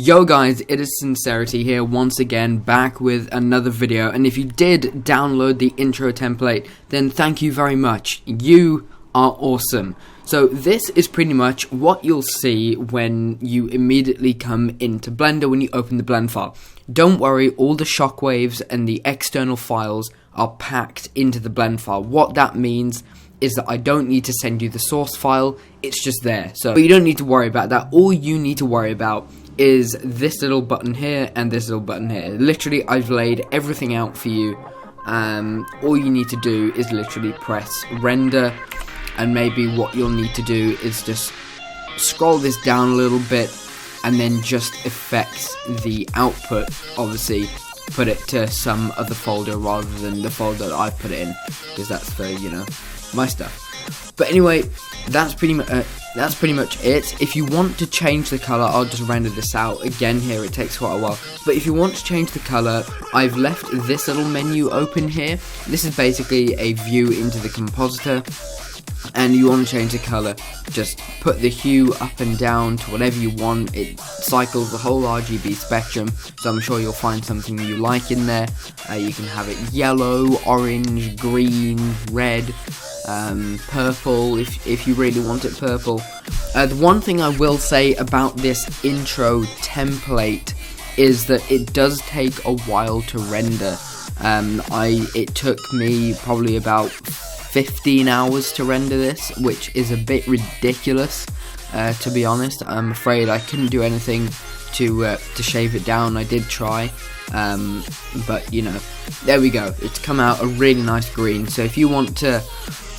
Yo guys, it is Sincerity here once again, back with another video. And if you did download the intro template, then thank you very much. You are awesome. So this is pretty much what you'll see when you immediately come into Blender when you open the blend file. Don't worry, all the shockwaves and the external files are packed into the blend file. What that means is that I don't need to send you the source file, it's just there. So you don't need to worry about that. All you need to worry about is this little button here and this little button here. Literally, I've laid everything out for you. All you need to do is literally press render, and maybe what you'll need to do is just scroll this down a little bit and then just affect the output. Obviously put it to some other folder rather than the folder that I've put it in, because that's for, you know, my stuff. But anyway, that's pretty much it. If you want to change the color, I'll just render this out again here. It takes quite a while. But if you want to change the color, I've left this little menu open here. This is basically a view into the compositor. And you want to change the color, just put the hue up and down to whatever you want. It cycles the whole RGB spectrum, so I'm sure you'll find something you like in there. You can have it yellow, orange, green, red, purple if you really want it purple. The one thing I will say about this intro template is that it does take a while to render. It took me probably about 15 hours to render this, which is a bit ridiculous, to be honest. I'm afraid I couldn't do anything to shave it down. I did try, but you know, there we go. It's come out a really nice green. So if you want to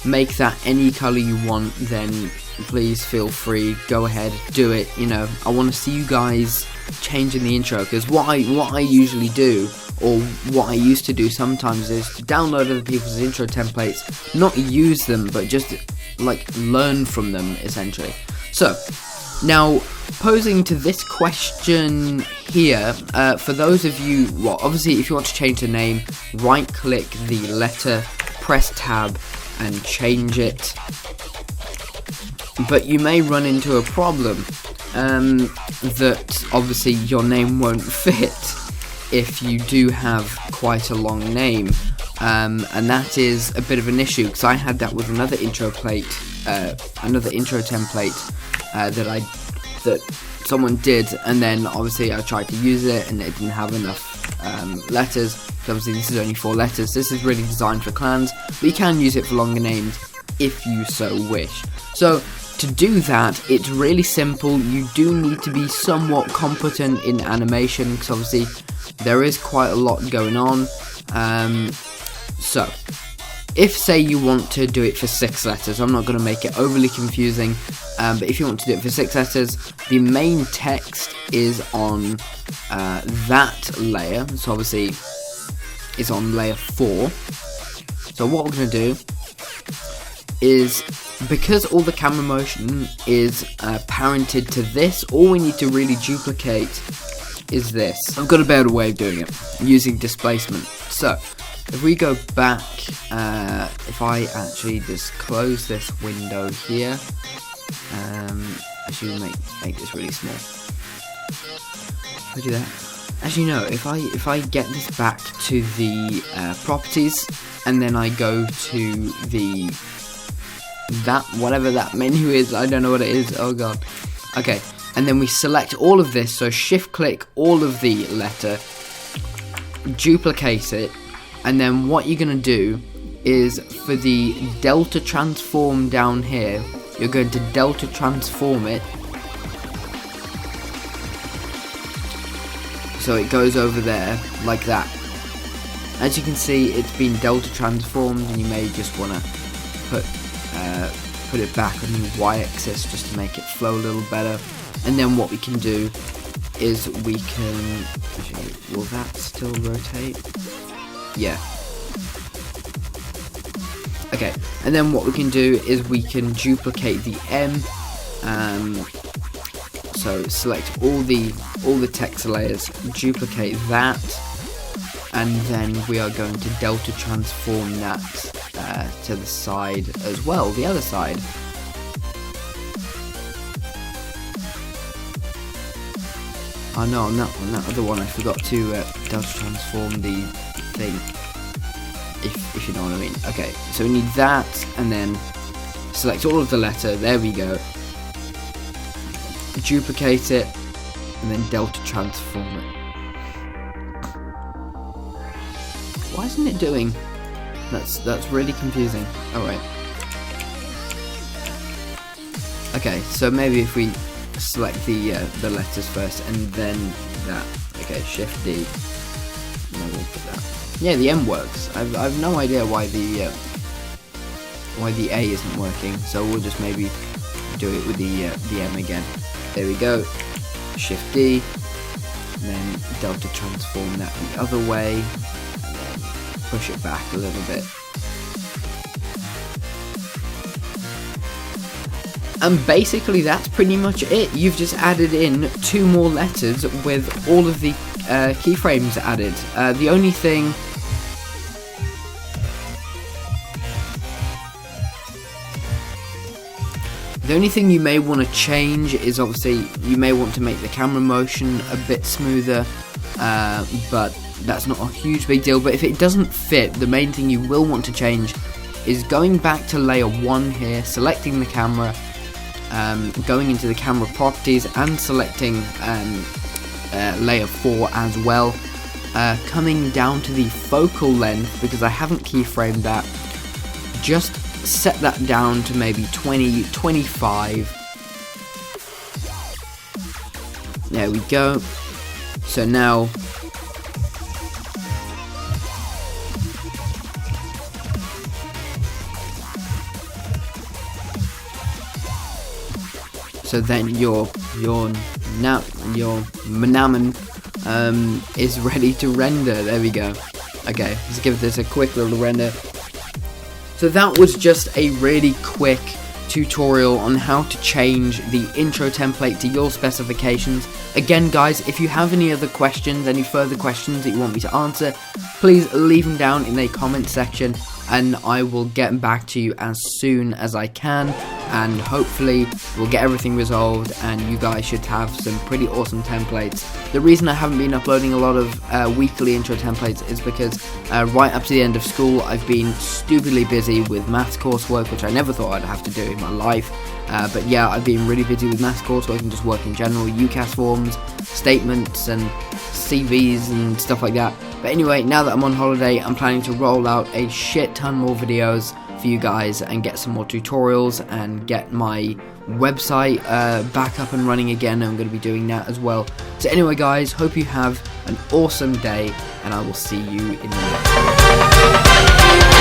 make that any color you want, then please feel free, go ahead, do it. You know, I want to see you guys changing the intro, because what I usually do, or what I used to do sometimes, is to download other people's intro templates, not use them, but just like learn from them essentially. So now, posing to this question here, for those of you, well, obviously if you want to change the name, right click the letter, press tab and change it. But you may run into a problem, that obviously your name won't fit if you do have quite a long name, and that is a bit of an issue, because I had that with another intro template that someone did, and then obviously I tried to use it and it didn't have enough letters. So obviously this is only 4 letters. This is really designed for clans, but you can use it for longer names if you so wish. So to do that, it's really simple. You do need to be somewhat competent in animation, because obviously there is quite a lot going on. So if, say, you want to do it for 6 letters, I'm not going to make it overly confusing, but if you want to do it for 6 letters, the main text is on that layer. So obviously it's on layer 4. So what we're going to do is, because all the camera motion is parented to this, all we need to really duplicate is this. I've got a better way of doing it, using displacement. So if we go back, if I actually just close this window here, actually make this really small. If I do that, actually no, if I get this back to the properties, and then I go to the whatever that menu is, I don't know what it is, oh god. Okay, and then we select all of this, so shift click all of the letter, duplicate it, and then what you're going to do is, for the delta transform down here, you're going to delta transform it, so it goes over there like that. As you can see, it's been delta transformed, and you may just want to put it back on the y-axis just to make it flow a little better. And then what we can do is we can, actually, will that still rotate? Yeah. Okay, and then what we can do is we can duplicate the M. So select all the text layers, duplicate that, and then we are going to delta transform that to the side as well, the other side. Oh no, on that other one I forgot to delta transform the thing, if you know what I mean. Okay, so we need that, and then select all of the letter, there we go, duplicate it, and then delta transform it. Why isn't it doing? That's really confusing. Alright. Okay, so maybe if we select the letters first and then that. Okay, Shift D. No, we'll put that. Yeah, the M works. I've no idea why the A isn't working. So we'll just maybe do it with the M again. There we go. Shift D. And then delta transform that the other way. And then push it back a little bit. And basically that's pretty much it. You've just added in 2 more letters with all of the keyframes added. The only thing you may want to change is obviously you may want to make the camera motion a bit smoother, but that's not a huge big deal. But if it doesn't fit, the main thing you will want to change is going back to layer 1 here, selecting the camera, going into the camera properties and selecting layer 4 as well, coming down to the focal length, because I haven't keyframed that, just set that down to maybe 20-25. There we go. So now then your Manaman is ready to render. There we go. Okay, let's give this a quick little render. So that was just a really quick tutorial on how to change the intro template to your specifications. Again guys, if you have any other questions, any further questions that you want me to answer, please leave them down in the comment section and I will get back to you as soon as I can, and hopefully we'll get everything resolved and you guys should have some pretty awesome templates. The reason I haven't been uploading a lot of weekly intro templates is because right up to the end of school I've been stupidly busy with maths coursework, which I never thought I'd have to do in my life. But yeah, I've been really busy with maths coursework and just work in general, UCAS forms, statements and CVs and stuff like that. But anyway, now that I'm on holiday, I'm planning to roll out a shit ton more videos for you guys and get some more tutorials and get my website back up and running again. I'm going to be doing that as well. So anyway guys, hope you have an awesome day and I will see you in the next one.